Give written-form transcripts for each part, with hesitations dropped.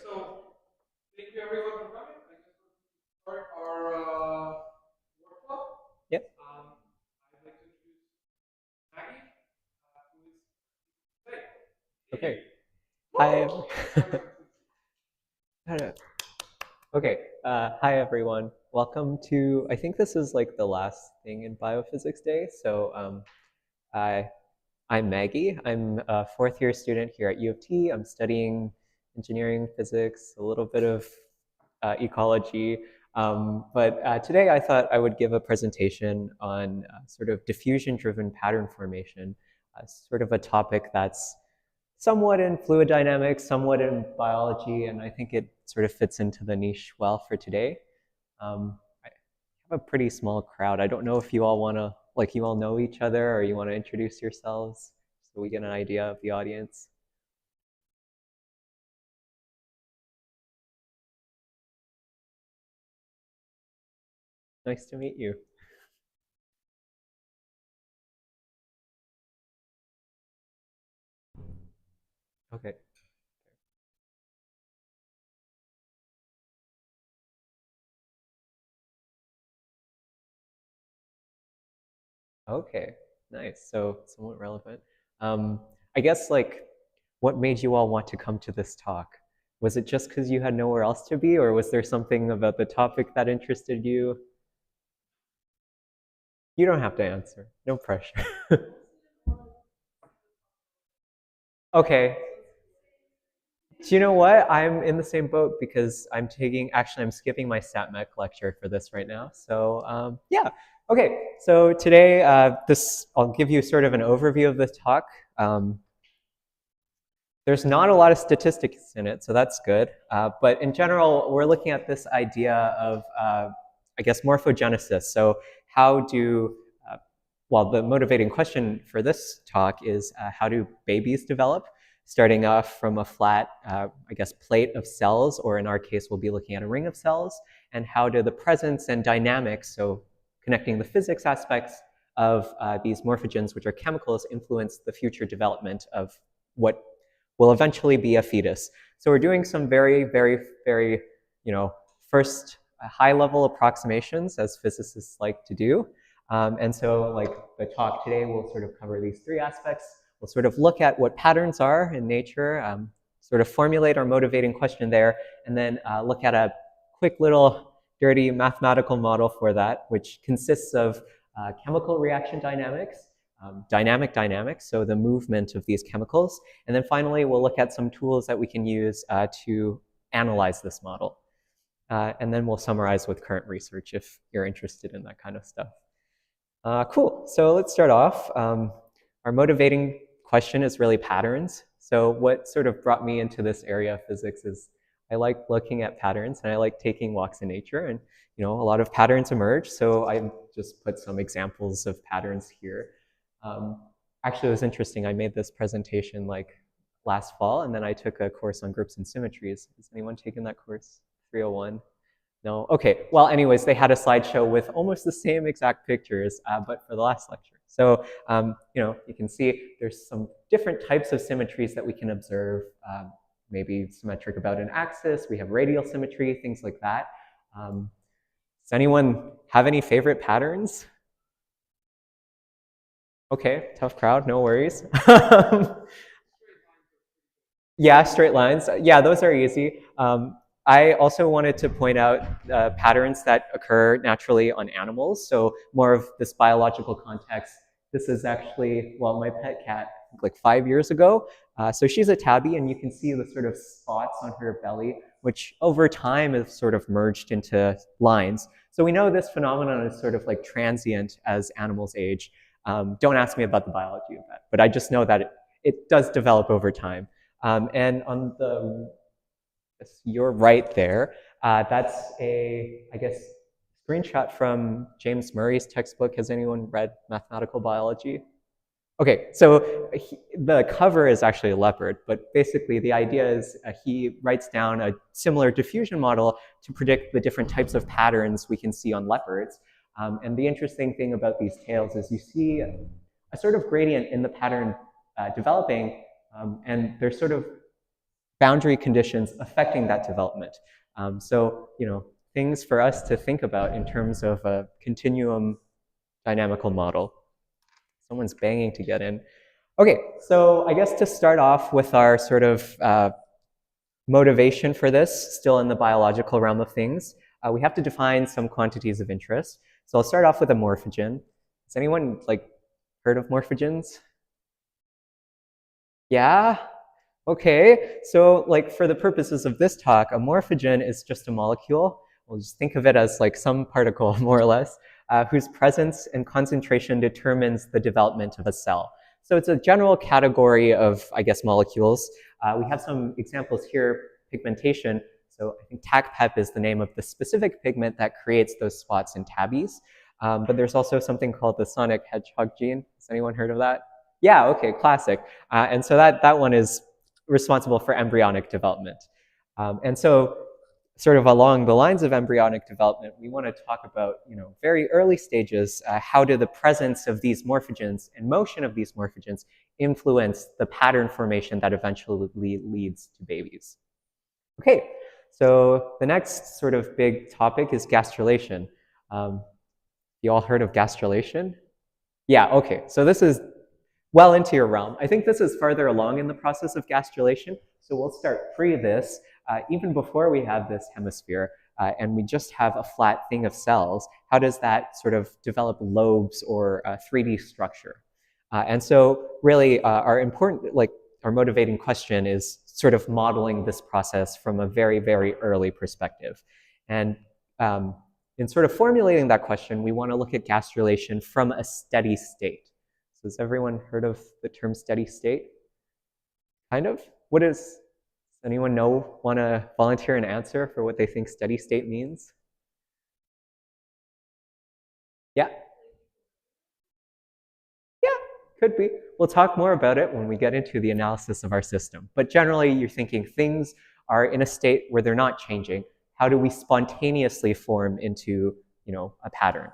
So thank you everyone for coming. I guess we'll start our workshop. Yep. I'd like to introduce Maggie, who is today. Okay. Hi. Okay. Hi, everyone. Welcome to, I think this is like the last thing in Biophysics Day. So I, I'm Maggie. I'm a fourth year student here at U of T. I'm studying engineering physics, a little bit of ecology. But today I thought I would give a presentation on sort of diffusion-driven pattern formation, sort of a topic that's somewhat in fluid dynamics, somewhat in biology, and I think it sort of fits into the niche well for today. I have a pretty small crowd. I don't know if you all want to, like, you all know each other or you want to introduce yourselves so we get an idea of the audience. Nice to meet you. Okay. Okay, nice. So somewhat relevant. Um, I guess like, what made you all want to come to this talk? Was it just because you had nowhere else to be, or was there something about the topic that interested you? You don't have to answer. No pressure. Okay. Do you know what? I'm in the same boat because I'm skipping my StatMech lecture for this right now. So yeah. Okay. So today, I'll give you sort of an overview of this talk. Um, There's not a lot of statistics in it, so that's good. But in general, we're looking at this idea of, I guess, morphogenesis. So how do, well, the motivating question for this talk is how do babies develop? Starting off from a flat, I guess, plate of cells, or in our case, we'll be looking at a ring of cells, and how do the presence and dynamics, so connecting the physics aspects of these morphogens, which are chemicals, influence the future development of what will eventually be a fetus. So we're doing some very, very, very, first high-level approximations, as physicists like to do. And so like the talk today will sort of cover these three aspects. We'll sort of look at what patterns are in nature, sort of formulate our motivating question there, and then look at a quick little dirty mathematical model for that, which consists of chemical reaction dynamics, dynamic dynamics, so the movement of these chemicals. And then finally, we'll look at some tools that we can use to analyze this model. And then we'll summarize with current research if you're interested in that kind of stuff. Cool. So let's start off. Our motivating question is really patterns. So what sort of brought me into this area of physics is I like looking at patterns and I like taking walks in nature, and a lot of patterns emerge. So I just put some examples of patterns here. Actually, it was interesting. I made this presentation like last fall, and then I took a course on groups and symmetries. Has anyone taken that course? 301? No? Okay. Well, anyways, they had a slideshow with almost the same exact pictures, but for the last lecture. So, you can see there's some different types of symmetries that we can observe, maybe symmetric about an axis. We have radial symmetry, things like that. Does anyone have any favorite patterns? Okay, tough crowd, no worries. Yeah, straight lines. Yeah, those are easy. I also wanted to point out patterns that occur naturally on animals. So more of this biological context. This is actually, well, my pet cat, like 5 years ago. So she's a tabby, and you can see the sort of spots on her belly, which over time have sort of merged into lines. So we know this phenomenon is sort of like transient as animals age. Don't ask me about the biology of that, but I just know that it does develop over time. And on your right there, that's I guess, screenshot from James Murray's textbook. Has anyone read mathematical biology? Okay, so the cover is actually a leopard, but basically the idea is he writes down a similar diffusion model to predict the different types of patterns we can see on leopards. And the interesting thing about these tails is you see a sort of gradient in the pattern developing, and there's sort of boundary conditions affecting that development. So, things for us to think about in terms of a continuum dynamical model. Someone's banging to get in. Okay, so I guess to start off with our sort of motivation for this, still in the biological realm of things, we have to define some quantities of interest. So I'll start off with a morphogen. Has anyone heard of morphogens? Yeah? Okay, so for the purposes of this talk, a morphogen is just a molecule. We'll just think of it as some particle, more or less, whose presence and concentration determines the development of a cell. So it's a general category of, I guess, molecules. We have some examples here, pigmentation. So I think TACPEP is the name of the specific pigment that creates those spots in tabbies. But there's also something called the sonic hedgehog gene. Has anyone heard of that? Yeah, okay, classic. And so that one is responsible for embryonic development. And so sort of along the lines of embryonic development, we want to talk about, very early stages, how do the presence of these morphogens and motion of these morphogens influence the pattern formation that eventually leads to babies. Okay, so the next sort of big topic is gastrulation. You all heard of gastrulation? Yeah, okay, so this is well into your realm. I think this is farther along in the process of gastrulation, so we'll start pre this, even before we have this hemisphere, and we just have a flat thing of cells. How does that sort of develop lobes or 3D structure? And so really our motivating question is sort of modeling this process from a very, very early perspective. And in sort of formulating that question, we want to look at gastrulation from a steady state. So has everyone heard of the term steady state? Kind of? Does anyone want to volunteer an answer for what they think steady state means? Yeah? Yeah, could be. We'll talk more about it when we get into the analysis of our system. But generally, you're thinking things are in a state where they're not changing. How do we spontaneously form into, a pattern?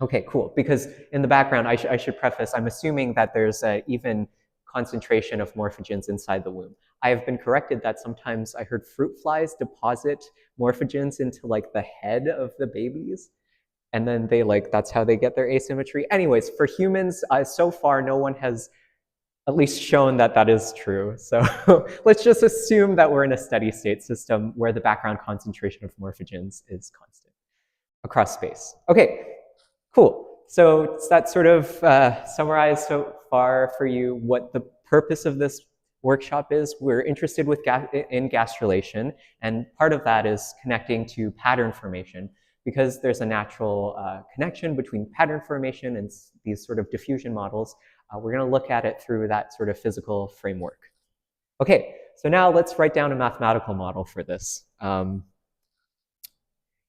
Okay, cool. Because in the background, I should preface, I'm assuming that there's an even concentration of morphogens inside the womb. I have been corrected that sometimes I heard fruit flies deposit morphogens into the head of the babies. And then that's how they get their asymmetry. Anyways, for humans, so far, no one has at least shown that that is true. So let's just assume that we're in a steady state system where the background concentration of morphogens is constant across space. Okay. Cool. So does that sort of summarize so far for you what the purpose of this workshop is? We're interested in gastrulation, and part of that is connecting to pattern formation, because there's a natural connection between pattern formation and these sort of diffusion models. We're going to look at it through that sort of physical framework. Okay, so now let's write down a mathematical model for this.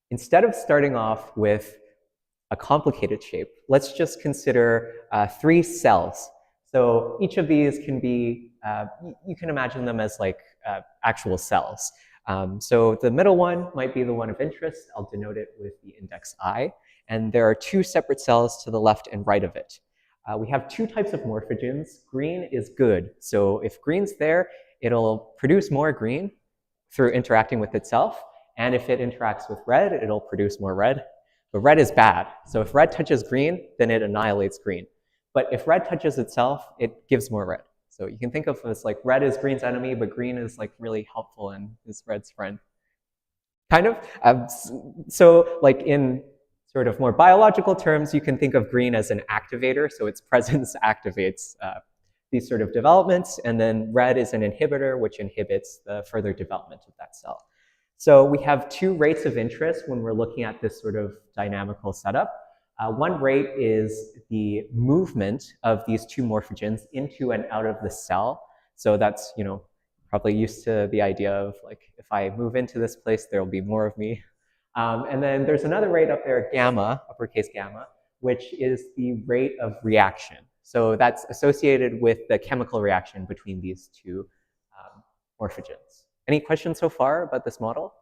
Instead of starting off with a complicated shape, let's just consider 3 cells. So each of these can be, you can imagine them as actual cells. So the middle one might be the one of interest. I'll denote it with the index I. And there are 2 separate cells to the left and right of it. We have 2 types of morphogens. Green is good. So if green's there, it'll produce more green through interacting with itself. And if it interacts with red, it'll produce more red. But red is bad. So if red touches green, then it annihilates green. But if red touches itself, it gives more red. So you can think of it as red is green's enemy, but green is really helpful and is red's friend. Kind of. So in sort of more biological terms, you can think of green as an activator. So its presence activates these sort of developments. And then red is an inhibitor, which inhibits the further development of that cell. So we have 2 rates of interest when we're looking at this sort of dynamical setup. One rate is the movement of these 2 morphogens into and out of the cell. So that's, probably used to the idea of if I move into this place, there'll be more of me. And then there's another rate up there, gamma, uppercase gamma, which is the rate of reaction. So that's associated with the chemical reaction between these 2 morphogens. Any questions so far about this model?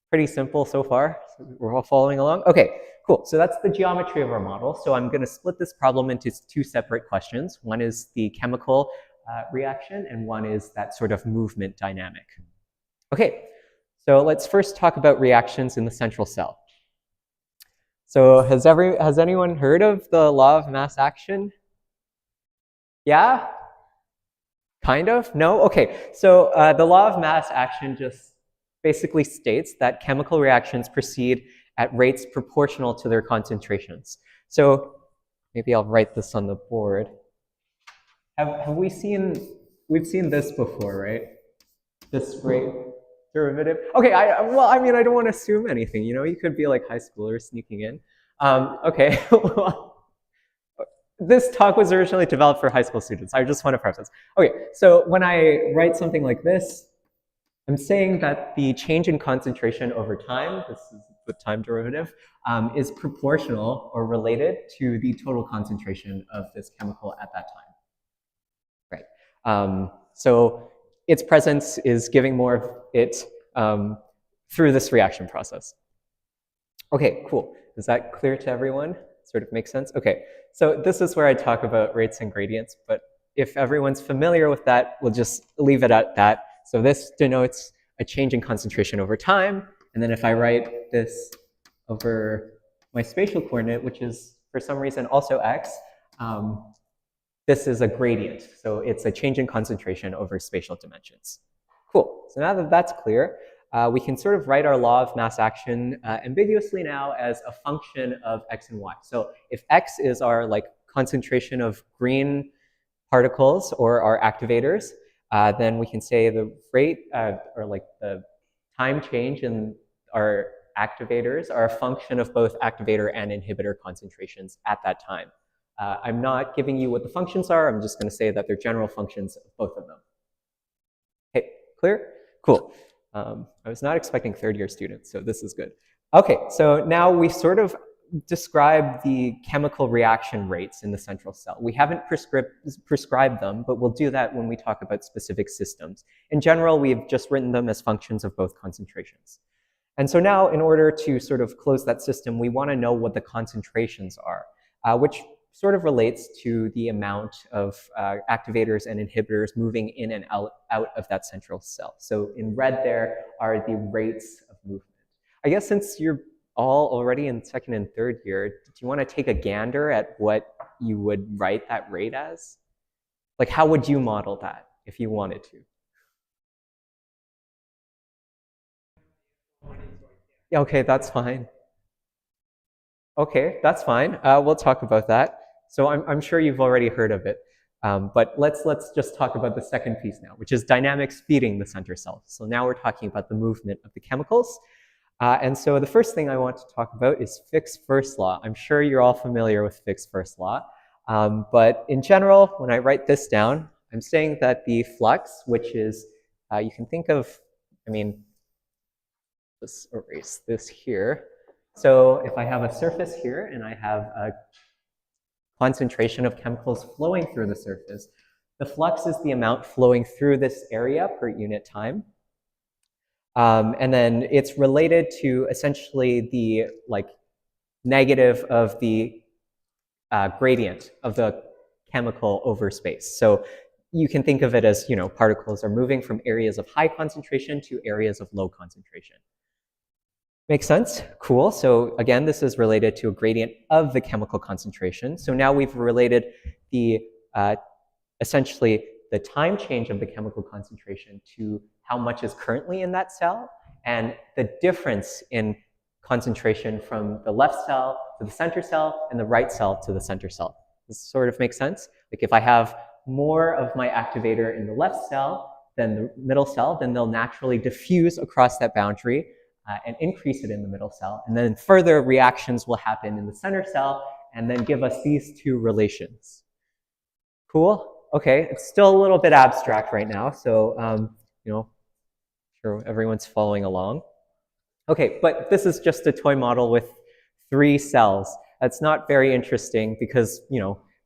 Pretty simple so far. We're all following along? Okay, cool. So that's the geometry of our model. So I'm going to split this problem into 2 separate questions. One is the chemical reaction, and one is that sort of movement dynamic. Okay, so let's first talk about reactions in the central cell. So has anyone heard of the law of mass action? Yeah? Kind of? No? Okay, so the law of mass action just basically states that chemical reactions proceed at rates proportional to their concentrations. So maybe I'll write this on the board. We've seen this before, right? This rate derivative. Okay, I don't want to assume anything, you know, you could be like high schoolers sneaking in. Okay, this talk was originally developed for high school students. I just want to preface. Okay, so when I write something like this, I'm saying that the change in concentration over time, this is the time derivative, is proportional or related to the total concentration of this chemical at that time. Right. So its presence is giving more of it through this reaction process. Okay, cool. Is that clear to everyone? Sort of makes sense? Okay, so this is where I talk about rates and gradients, but if everyone's familiar with that, we'll just leave it at that. So this denotes a change in concentration over time, and then if I write this over my spatial coordinate, which is for some reason also x, this is a gradient. So it's a change in concentration over spatial dimensions. Cool, so now that that's clear, we can sort of write our law of mass action ambiguously now as a function of x and y. So if x is our concentration of green particles or our activators, then we can say the rate or the time change in our activators are a function of both activator and inhibitor concentrations at that time. I'm not giving you what the functions are. I'm just going to say that they're general functions of both of them. Okay, clear? Cool. I was not expecting third-year students, so this is good. Okay, so now we sort of describe the chemical reaction rates in the central cell. We haven't prescribed them, but we'll do that when we talk about specific systems. In general, we've just written them as functions of both concentrations. And so now, in order to sort of close that system, we want to know what the concentrations are, which sort of relates to the amount of activators and inhibitors moving in and out of that central cell. So in red there are the rates of movement. I guess since you're all already in second and third year, do you want to take a gander at what you would write that rate as? Like, how would you model that if you wanted to? Yeah, okay, that's fine. Okay, that's fine. We'll talk about that. So I'm sure you've already heard of it, but let's just talk about the second piece now, which is dynamics feeding the center cell. So now we're talking about the movement of the chemicals. And so the first thing I want to talk about is Fick's first law. I'm sure you're all familiar with Fick's first law, but in general, when I write this down, I'm saying that the flux, which is, you can think of, let's erase this here. So if I have a surface here and I have a concentration of chemicals flowing through the surface, the flux is the amount flowing through this area per unit time. And then it's related to essentially the negative of the gradient of the chemical over space. So you can think of it as, particles are moving from areas of high concentration to areas of low concentration. Makes sense? Cool. So again, this is related to a gradient of the chemical concentration. So now we've related the essentially the time change of the chemical concentration to how much is currently in that cell and the difference in concentration from the left cell to the center cell and the right cell to the center cell. This sort of makes sense? Like if I have more of my activator in the left cell than the middle cell, then they'll naturally diffuse across that boundary and increase it in the middle cell. And then further reactions will happen in the center cell and then give us these two relations. Cool? Okay, it's still a little bit abstract right now, so sure everyone's following along. Okay, but this is just a toy model with 3 cells. That's not very interesting because,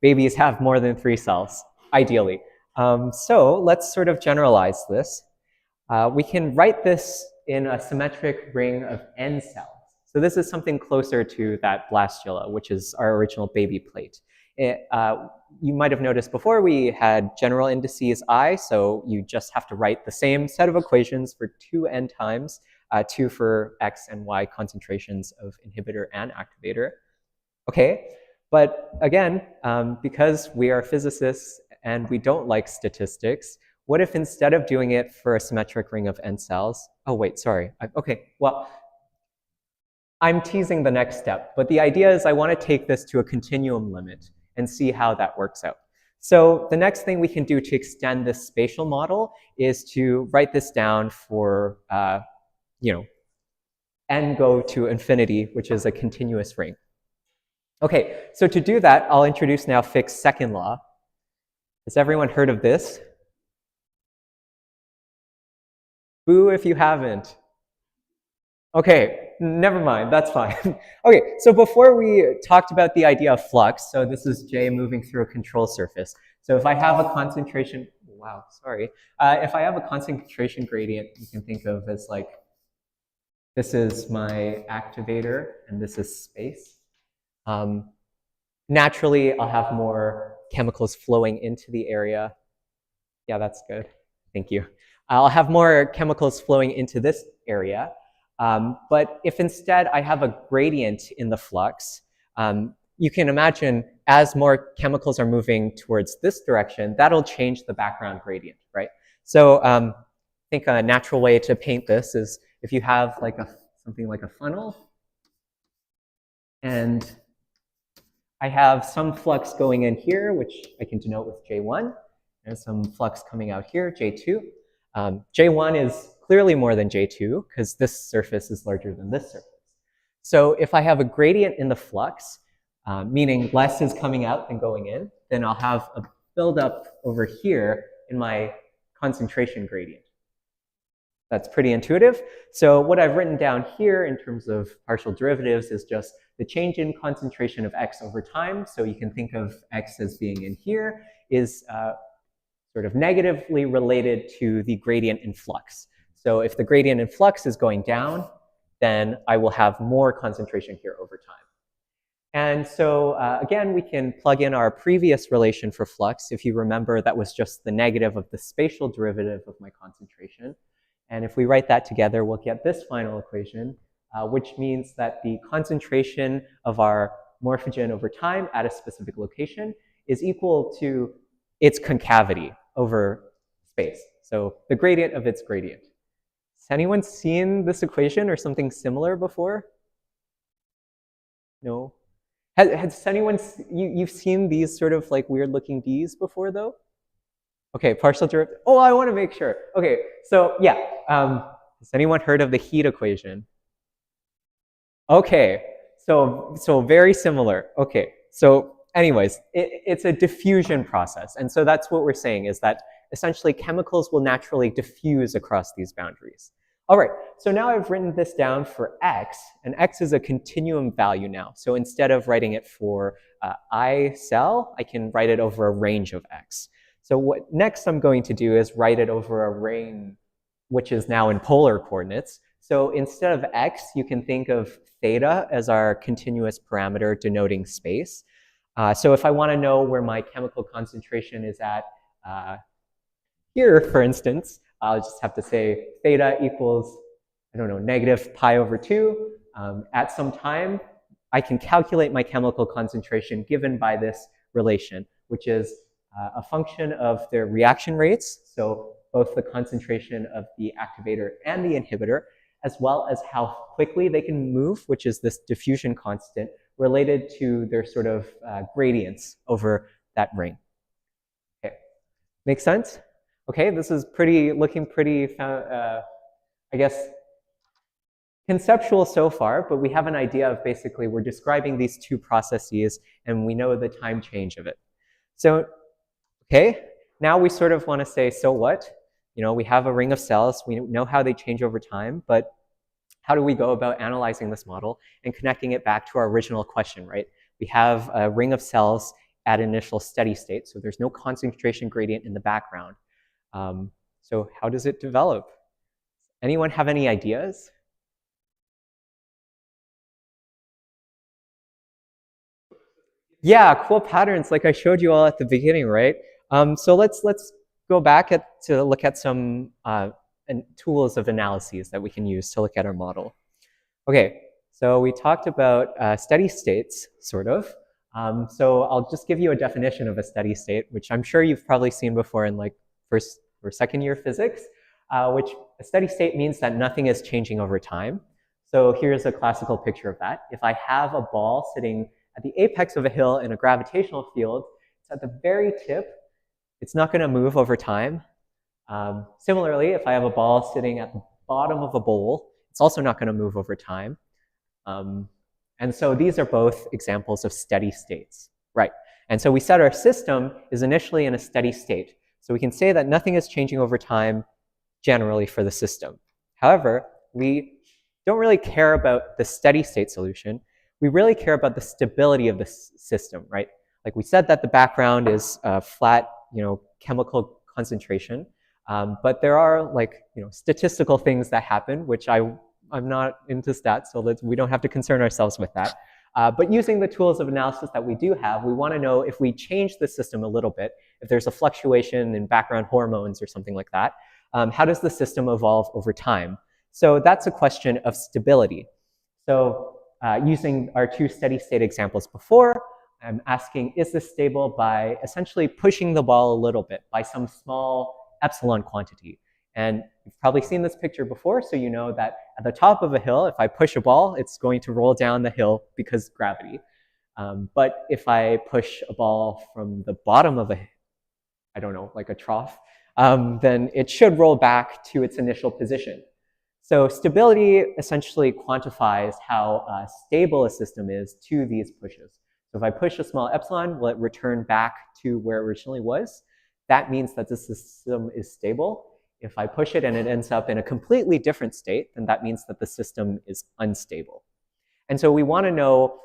babies have more than 3 cells, ideally. So let's sort of generalize this. We can write this in a symmetric ring of n cells. So this is something closer to that blastula, which is our original baby plate. You might have noticed before we had general indices I, so you just have to write the same set of equations for 2n times, 2 for x and y concentrations of inhibitor and activator. Okay, but again, because we are physicists and we don't like statistics, what if instead of doing it for a symmetric ring of n cells, oh wait, sorry, okay, well, I'm teasing the next step, but the idea is I want to take this to a continuum limit and see how that works out. So the next thing we can do to extend this spatial model is to write this down for, n go to infinity, which is a continuous ring. Okay, so to do that, I'll introduce now Fick's second law. Has everyone heard of this? Boo if you haven't. Okay, never mind, that's fine. Okay, so before we talked about the idea of flux, so this is J moving through a control surface. So if I have a concentration, wow, sorry. If I have a concentration gradient, you can think of as like, this is my activator and this is space. Naturally, I'll have more chemicals flowing into the area. Yeah, that's good. Thank you. I'll have more chemicals flowing into this area. But if instead I have a gradient in the flux, you can imagine as more chemicals are moving towards this direction, that'll change the background gradient, right? So I think a natural way to paint this is if you have like something like a funnel, and I have some flux going in here, which I can denote with J1, and some flux coming out here, J2. J1 is clearly more than J2 because this surface is larger than this surface. So if I have a gradient in the flux, meaning less is coming out than going in, then I'll have a buildup over here in my concentration gradient. That's pretty intuitive. So what I've written down here in terms of partial derivatives is just the change in concentration of x over time. So you can think of x as being in here is sort of negatively related to the gradient in flux. So if the gradient in flux is going down, then I will have more concentration here over time. And so again, we can plug in our previous relation for flux. If you remember, that was just the negative of the spatial derivative of my concentration. And if we write that together, we'll get this final equation, which means that the concentration of our morphogen over time at a specific location is equal to its concavity over space. So the gradient of its gradient. Has anyone seen this equation or something similar before? No? Has anyone, you've seen these sort of like weird looking Ds before though? Okay, partial derivative. Oh, I want to make sure. Okay, so yeah. Has anyone heard of the heat equation? Okay, so very similar. Okay, so anyways, it's a diffusion process. And so that's what we're saying is that essentially chemicals will naturally diffuse across these boundaries. All right, so now I've written this down for x, and x is a continuum value now. So instead of writing it for I cell, I can write it over a range of x. So what next I'm going to do is write it over a ring, which is now in polar coordinates. So instead of x, you can think of theta as our continuous parameter denoting space. So if I want to know where my chemical concentration is at here, for instance, I'll just have to say theta equals, I don't know, negative pi over 2. At some time, I can calculate my chemical concentration given by this relation, which is a function of their reaction rates, so both the concentration of the activator and the inhibitor, as well as how quickly they can move, which is this diffusion constant related to their sort of gradients over that ring. Okay, make sense? Okay, this is looking pretty, I guess, conceptual so far, but we have an idea of basically we're describing these two processes and we know the time change of it. So, okay, now we sort of want to say, so what? You know, we have a ring of cells, we know how they change over time, but how do we go about analyzing this model and connecting it back to our original question, right? We have a ring of cells at initial steady state, so there's no concentration gradient in the background. So how does it develop? Anyone have any ideas? Yeah, cool patterns like I showed you all at the beginning, right? So let's go back to look at some tools of analyses that we can use to look at our model. Okay, so we talked about steady states, sort of. So I'll just give you a definition of a steady state, which I'm sure you've probably seen before in like first or second year physics, which a steady state means that nothing is changing over time. So here's a classical picture of that. If I have a ball sitting at the apex of a hill in a gravitational field, it's at the very tip, it's not going to move over time. Similarly, if I have a ball sitting at the bottom of a bowl, it's also not going to move over time. And so these are both examples of steady states, right? And so we said our system is initially in a steady state. So we can say that nothing is changing over time generally for the system. However, we don't really care about the steady state solution. We really care about the stability of the system, right? Like we said that the background is flat, chemical concentration. But there are like, statistical things that happen, which I'm not into stats, so we don't have to concern ourselves with that. But using the tools of analysis that we do have, we want to know if we change the system a little bit, if there's a fluctuation in background hormones or something like that, how does the system evolve over time? So that's a question of stability. So using our two steady state examples before, I'm asking, is this stable by essentially pushing the ball a little bit by some small epsilon quantity? And you've probably seen this picture before, so you know that at the top of a hill, if I push a ball, it's going to roll down the hill because gravity. But if I push a ball from the bottom of I don't know, like a trough, then it should roll back to its initial position. So stability essentially quantifies how stable a system is to these pushes. So if I push a small epsilon, will it return back to where it originally was? That means that the system is stable. If I push it and it ends up in a completely different state, then that means that the system is unstable. And so we want to know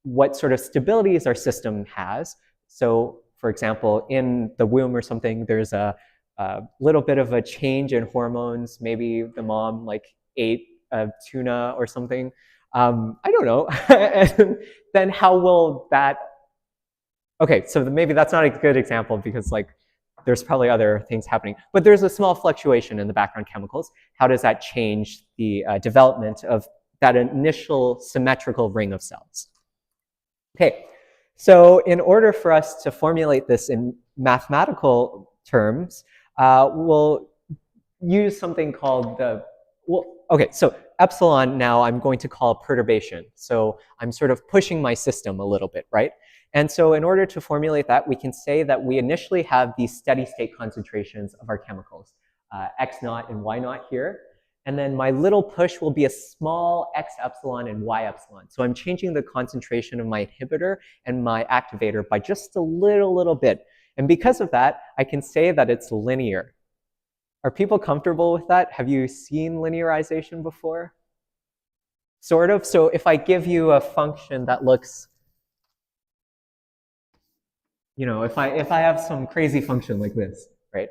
what sort of stabilities our system has. So for example, in the womb or something, there's a little bit of a change in hormones. Maybe the mom like ate a tuna or something. I don't know. And then how will that... Okay, so maybe that's not a good example because like there's probably other things happening. But there's a small fluctuation in the background chemicals. How does that change the development of that initial symmetrical ring of cells? Okay, so in order for us to formulate this in mathematical terms, we'll use something called okay, so epsilon now I'm going to call perturbation. So I'm sort of pushing my system a little bit, right? And so in order to formulate that, we can say that we initially have these steady state concentrations of our chemicals, X naught and Y naught here. And then my little push will be a small X epsilon and Y epsilon. So I'm changing the concentration of my inhibitor and my activator by just a little bit. And because of that, I can say that it's linear. Are people comfortable with that? Have you seen linearization before? Sort of. So if I give you a function that looks, if I have some crazy function like this, right?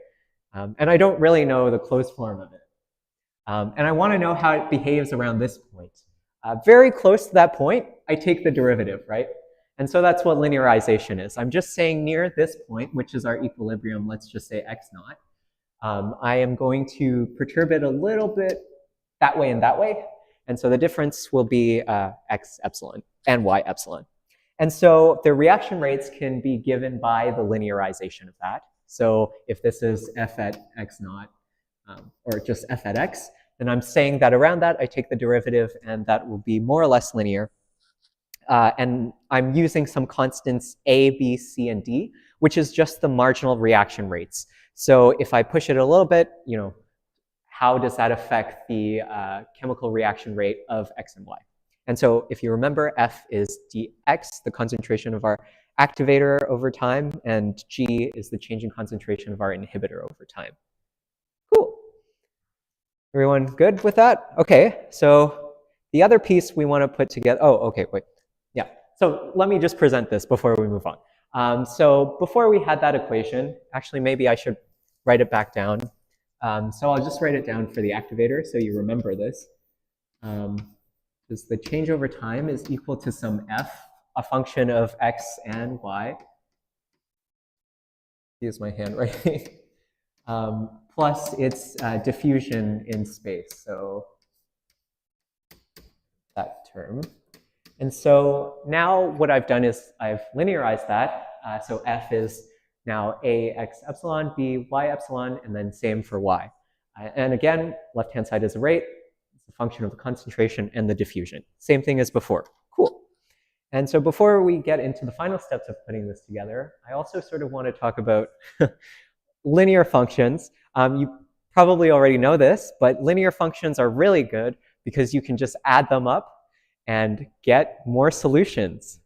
And I don't really know the closed form of it. And I want to know how it behaves around this point. Very close to that point, I take the derivative, right? And so that's what linearization is. I'm just saying near this point, which is our equilibrium, let's just say X naught, I am going to perturb it a little bit that way and that way. And so the difference will be X epsilon and Y epsilon. And so the reaction rates can be given by the linearization of that. So if this is F at X naught, or just F at X, then I'm saying that around that I take the derivative and that will be more or less linear. And I'm using some constants A, B, C, and D, which is just the marginal reaction rates. So if I push it a little bit, how does that affect the chemical reaction rate of X and Y? And so if you remember, F is dx, the concentration of our activator over time, and G is the changing concentration of our inhibitor over time. Cool. Everyone good with that? Okay, so the other piece we want to put together, okay, wait. Yeah, so let me just present this before we move on. So before we had that equation, actually maybe I should write it back down. So I'll just write it down for the activator so you remember this. Because the change over time is equal to some F a function of x and y. Use my handwriting. Plus its diffusion in space, so that term. And so now what I've done is I've linearized that. So f is now a x epsilon, b y epsilon, and then same for y. And again, left-hand side is a rate. It's a function of the concentration and the diffusion. Same thing as before. Cool. And so before we get into the final steps of putting this together, I also sort of want to talk about linear functions. You probably already know this, but linear functions are really good because you can just add them up and get more solutions. Is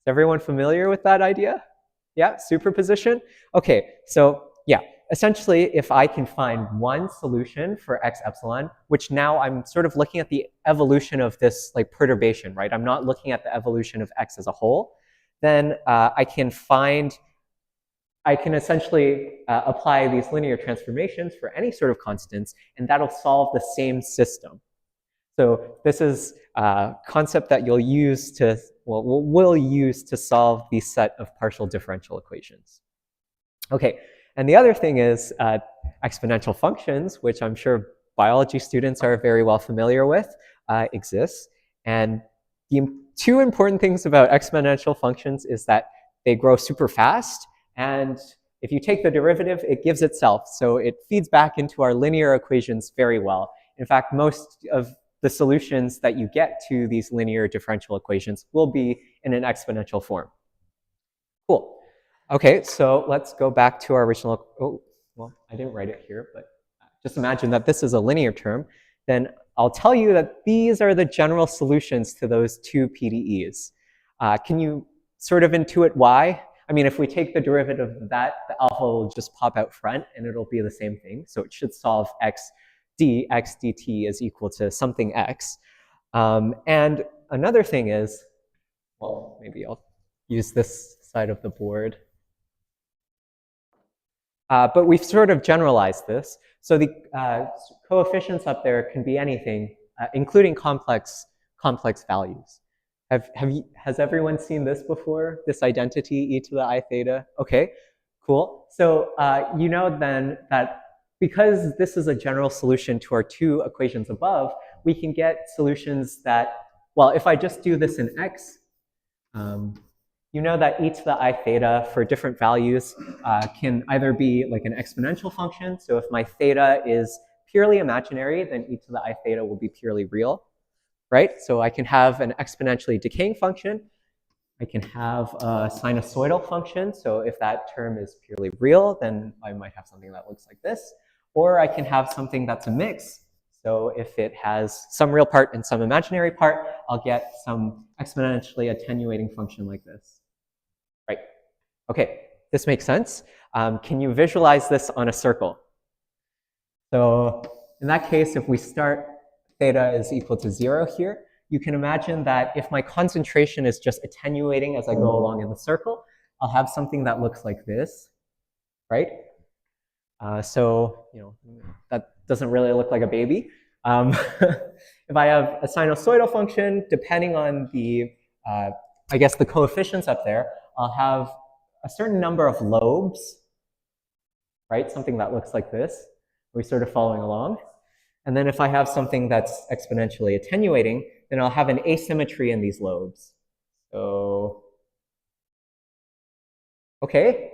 everyone familiar with that idea? Yeah, superposition? Okay, so yeah, essentially if I can find one solution for x epsilon, which now I'm sort of looking at the evolution of this like perturbation, right? I'm not looking at the evolution of x as a whole, then I can essentially apply these linear transformations for any sort of constants, and that'll solve the same system. So this is a concept that you'll use to, well, we'll use to solve the set of partial differential equations. Okay, and the other thing is exponential functions, which I'm sure biology students are very well familiar with, exists. And the two important things about exponential functions is that they grow super fast, and if you take the derivative, it gives itself. So it feeds back into our linear equations very well. In fact, most of the solutions that you get to these linear differential equations will be in an exponential form. Cool. Okay, so let's go back to our original, oh, well, I didn't write it here, but just imagine that this is a linear term. Then I'll tell you that these are the general solutions to those two PDEs. Can you sort of intuit why? I mean, if we take the derivative of that, the alpha will just pop out front and it'll be the same thing. So it should solve x dt is equal to something x. And another thing is, well, maybe I'll use this side of the board. But we've sort of generalized this. So the coefficients up there can be anything, including complex values. Has everyone seen this before? This identity, e to the I theta? Okay, cool. So you know then that because this is a general solution to our two equations above, we can get solutions that, well, if I just do this in x, you know that e to the I theta for different values can either be like an exponential function. So if my theta is purely imaginary, then e to the I theta will be purely real, right? So I can have an exponentially decaying function. I can have a sinusoidal function. So if that term is purely real, then I might have something that looks like this. Or I can have something that's a mix. So if it has some real part and some imaginary part, I'll get some exponentially attenuating function like this. Right. Okay, this makes sense. Can you visualize this on a circle? So in that case, if we start theta is equal to 0 here, you can imagine that if my concentration is just attenuating as I go along in the circle, I'll have something that looks like this, right? So, you know, that doesn't really look like a baby. If I have a sinusoidal function, depending on the, I guess, the coefficients up there, I'll have a certain number of lobes, right? Something that looks like this. We're sort of following along. And then if I have something that's exponentially attenuating, then I'll have an asymmetry in these lobes. So, okay.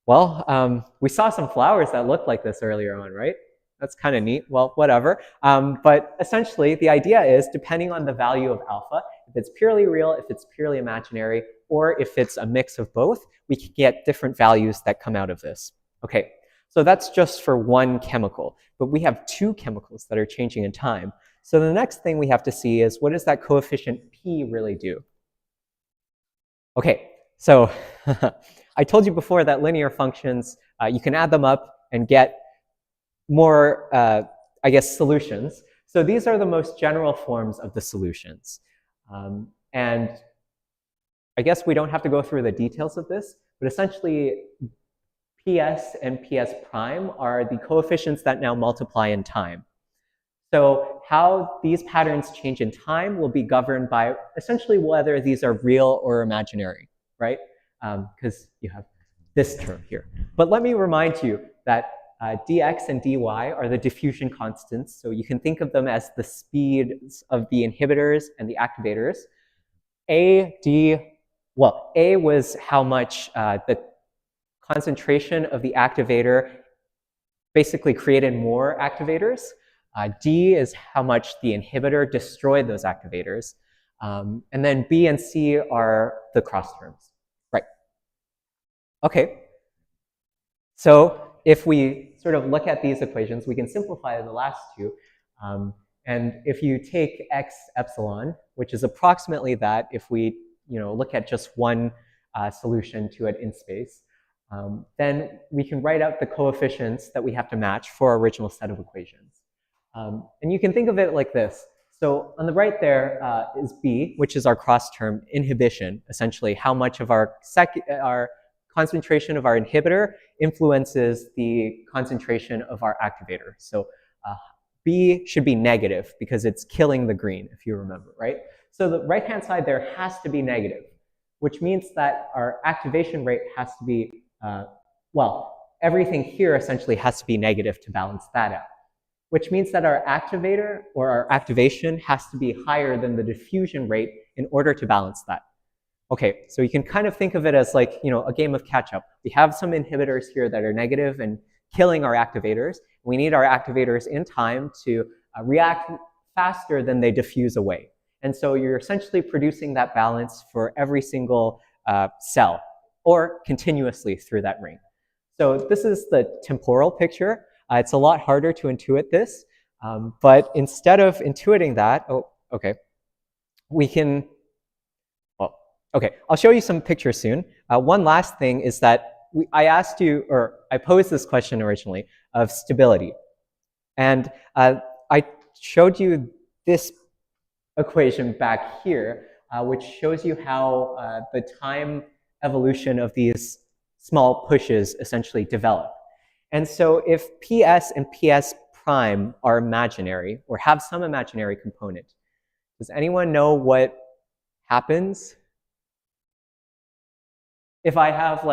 Well, we saw some flowers that looked like this earlier on, right? That's kind of neat. Well, whatever. But essentially, the idea is, depending on the value of alpha, if it's purely real, if it's purely imaginary, or if it's a mix of both, we can get different values that come out of this. Okay, so that's just for one chemical. But we have two chemicals that are changing in time. So the next thing we have to see is, what does that coefficient p really do? Okay, so I told you before that linear functions, you can add them up and get more, I guess, solutions. So these are the most general forms of the solutions. And I guess we don't have to go through the details of this, but essentially PS and PS prime are the coefficients that now multiply in time. So how these patterns change in time will be governed by essentially whether these are real or imaginary, right? Because you have this term here. But let me remind you that dx and dy are the diffusion constants. So you can think of them as the speeds of the inhibitors and the activators. A was how much the concentration of the activator basically created more activators. D is how much the inhibitor destroyed those activators. And then B and C are the cross terms. Right. Okay. So if we sort of look at these equations, we can simplify the last two. And if you take x epsilon, which is approximately that if we look at just one solution to it in space, then we can write out the coefficients that we have to match for our original set of equations. And you can think of it like this. So on the right there is B, which is our cross term, inhibition, essentially how much of our concentration of our inhibitor influences the concentration of our activator. So B should be negative because it's killing the green, if you remember, right? So the right-hand side there has to be negative, which means that our activation rate has to be, everything here essentially has to be negative to balance that out, which means that our activator or our activation has to be higher than the diffusion rate in order to balance that. Okay, so you can kind of think of it as like, a game of catch up. We have some inhibitors here that are negative and killing our activators. We need our activators in time to react faster than they diffuse away. And so you're essentially producing that balance for every single cell or continuously through that ring. So this is the temporal picture. It's a lot harder to intuit this, but instead of intuiting that, we can, okay, I'll show you some pictures soon. One last thing is that I asked you, or I posed this question originally of stability. And I showed you this equation back here, which shows you how the time evolution of these small pushes essentially develop. And so if PS and PS prime are imaginary or have some imaginary component, does anyone know what happens if I have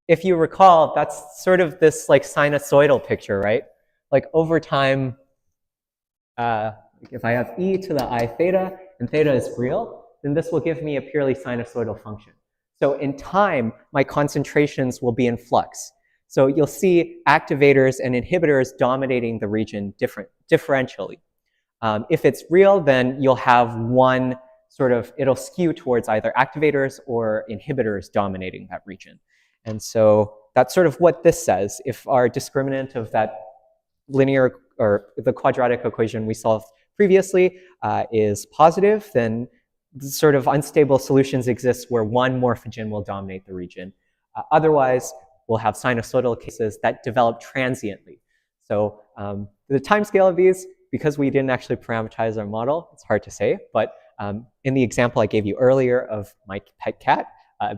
if you recall, that's sort of this sinusoidal picture, right? Like over time, if I have e to the I theta and theta is real, then this will give me a purely sinusoidal function. So in time, my concentrations will be in flux. So you'll see activators and inhibitors dominating the region differentially. If it's real, then you'll have one it'll skew towards either activators or inhibitors dominating that region. And so that's sort of what this says. If our discriminant of that linear or the quadratic equation we solved previously is positive, then sort of unstable solutions exist where one morphogen will dominate the region. Otherwise, we'll have sinusoidal cases that develop transiently. So the timescale of these, because we didn't actually parameterize our model, it's hard to say, but in the example I gave you earlier of my pet cat,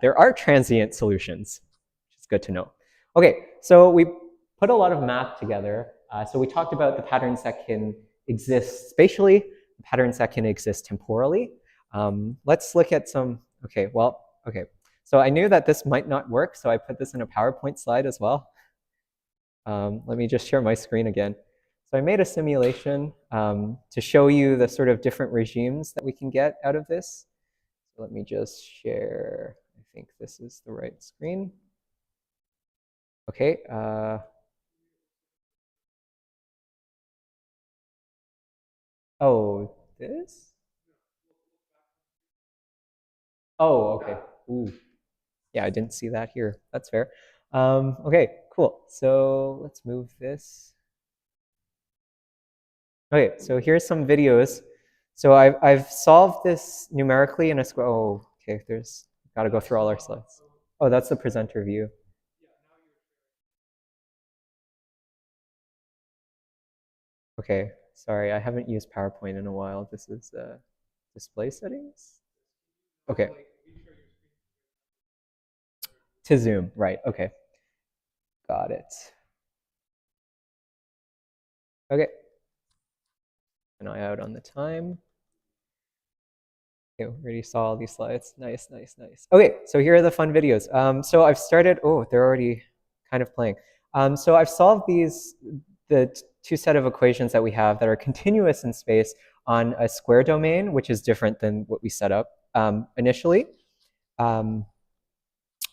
there are transient solutions, which is good to know. Okay, so we put a lot of math together. So we talked about the patterns that can exist spatially, the patterns that can exist temporally. Let's look at some, okay. So I knew that this might not work, so I put this in a PowerPoint slide as well. Let me just share my screen again. So I made a simulation to show you the sort of different regimes that we can get out of this. So let me just share. I think this is the right screen. Okay. Oh, this? Oh, okay. Ooh. Yeah, I didn't see that here. That's fair. Okay, cool. So let's move this. Okay, so here's some videos. So I've solved this numerically in a square. Oh, okay, got to go through all our slides. Oh, that's the presenter view. Okay, sorry, I haven't used PowerPoint in a while. This is display settings. Okay. To Zoom, right, okay. Got it. Okay. an eye out on the time. Okay, we already saw all these slides. Nice, nice, nice. Okay, so here are the fun videos. So I've started, oh, they're already kind of playing. So I've solved the two set of equations that we have that are continuous in space on a square domain, which is different than what we set up initially.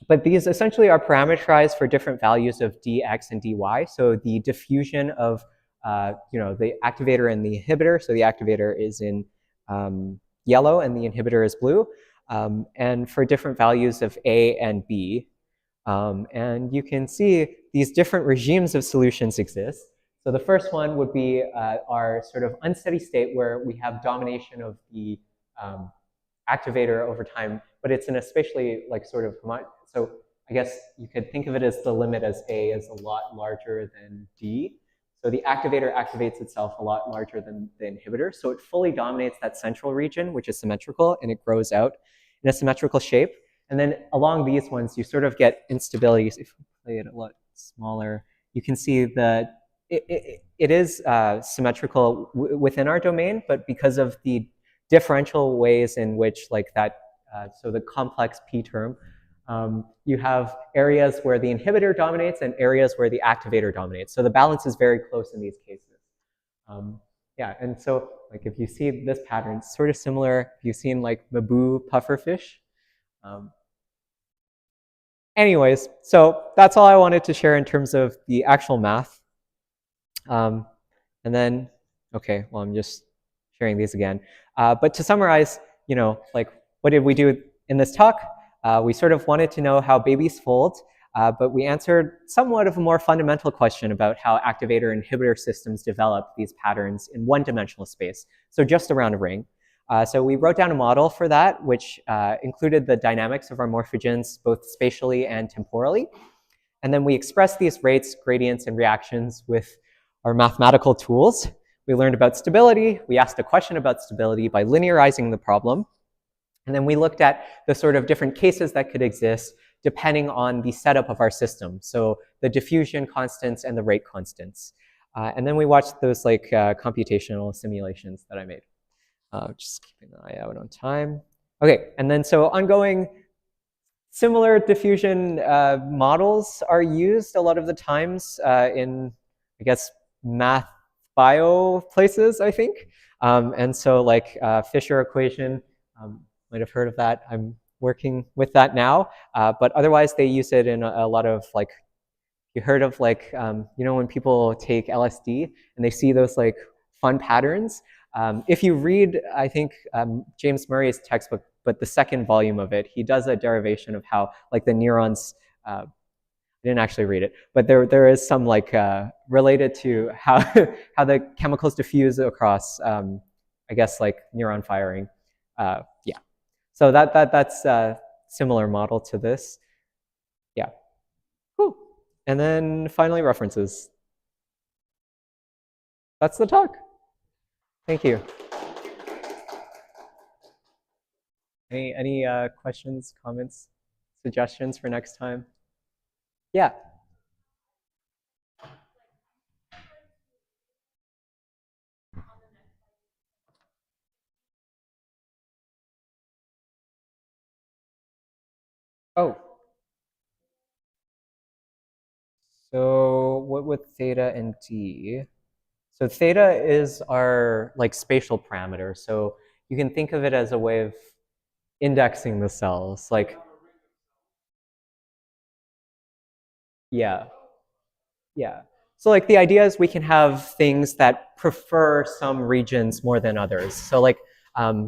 But these essentially are parameterized for different values of dx and dy. So the diffusion of the activator and the inhibitor. So the activator is in yellow and the inhibitor is blue. And for different values of a and b. And you can see these different regimes of solutions exist. So the first one would be our sort of unsteady state where we have domination of the activator over time, but it's in a spatially like sort of, so I guess you could think of it as the limit as A is a lot larger than D. So the activator activates itself a lot larger than the inhibitor. So it fully dominates that central region, which is symmetrical, and it grows out in a symmetrical shape. And then along these ones, you sort of get instabilities. If we play it a lot smaller, you can see that it is symmetrical within our domain, but because of the differential ways in which like that, so the complex P term, you have areas where the inhibitor dominates and areas where the activator dominates. So the balance is very close in these cases. Yeah, and so like if you see this pattern, it's sort of similar. If you've seen like Maboo pufferfish. Anyways, so that's all I wanted to share in terms of the actual math. And then, okay, well, I'm just sharing these again. But to summarize, like what did we do in this talk? We sort of wanted to know how babies fold, but we answered somewhat of a more fundamental question about how activator and inhibitor systems develop these patterns in one-dimensional space, so just around a ring. So we wrote down a model for that, which included the dynamics of our morphogens, both spatially and temporally. And then we expressed these rates, gradients, and reactions with our mathematical tools. We learned about stability. We asked a question about stability by linearizing the problem. And then we looked at the sort of different cases that could exist depending on the setup of our system. So the diffusion constants and the rate constants. And then we watched those like computational simulations that I made. Just keeping an eye out on time. Okay, and then so ongoing similar diffusion models are used a lot of the times in, I guess, math bio places, I think. And so like Fisher equation, might have heard of that. I'm working with that now. But otherwise, they use it in a lot of like, you heard of like, when people take LSD and they see those like fun patterns. If you read, I think, James Murray's textbook, but the second volume of it, he does a derivation of how like the neurons, I didn't actually read it, but there is some like related to how, how the chemicals diffuse across, I guess, like neuron firing. Yeah. So that's a similar model to this. Yeah. Whew. And then finally, references. That's the talk. Thank you. Any questions, comments, suggestions for next time? Yeah. Oh. So what with theta and d? So theta is our like spatial parameter. So you can think of it as a way of indexing the cells. Like, yeah, yeah. So like the idea is we can have things that prefer some regions more than others. So like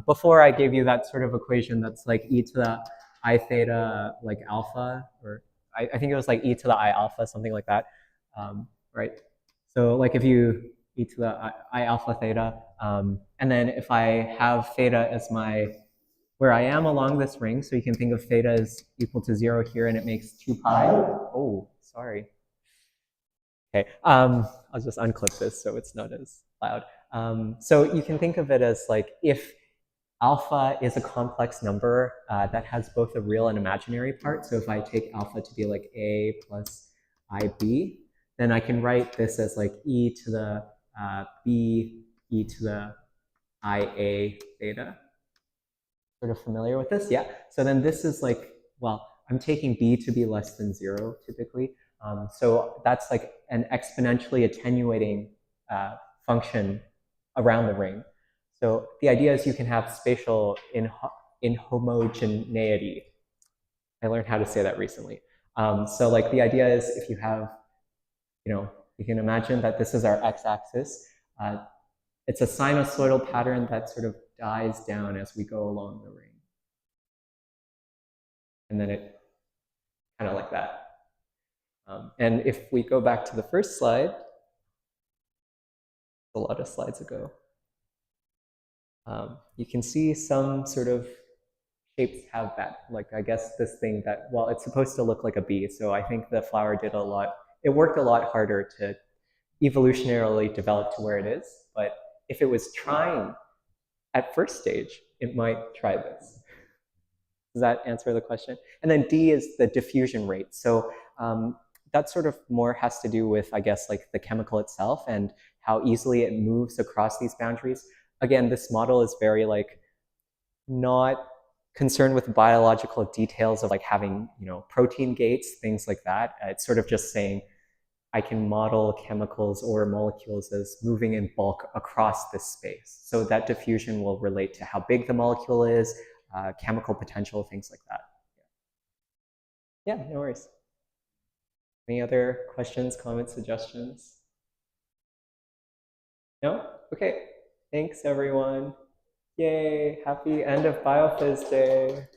before I gave you that sort of equation that's like e to the I theta like alpha, or I think it was like e to the I alpha, something like that, right? So like if you e to the I alpha theta, and then if I have theta as my, where I am along this ring, so you can think of theta as equal to 0 here, and it makes 2 pi. Oh, sorry. Okay, I'll just unclip this so it's not as loud. So you can think of it as like if alpha is a complex number that has both a real and imaginary part. So if I take alpha to be like a plus ib, then I can write this as like e to the b, e to the IA theta. Sort of familiar with this? Yeah. So then this is like, well, I'm taking b to be less than 0 typically. So that's like an exponentially attenuating function around the ring. So the idea is you can have spatial inhomogeneity. I learned how to say that recently. So like the idea is if you have, you can imagine that this is our x-axis. It's a sinusoidal pattern that sort of dies down as we go along the ring. And then it kind of like that. And if we go back to the first slide, a lot of slides ago, you can see some sort of shapes have that, like I guess this thing that, well, it's supposed to look like a bee. So I think the flower did a lot, it worked a lot harder to evolutionarily develop to where it is. But if it was trying at first stage, it might try this. Does that answer the question? And then D is the diffusion rate. So that sort of more has to do with, I guess, like the chemical itself and how easily it moves across these boundaries. Again, this model is very like not concerned with biological details of like having, protein gates, things like that. It's sort of just saying, I can model chemicals or molecules as moving in bulk across this space. So that diffusion will relate to how big the molecule is, chemical potential, things like that. Yeah, no worries. Any other questions, comments, suggestions? No? Okay. Thanks, everyone. Yay. Happy end of Biophys Day.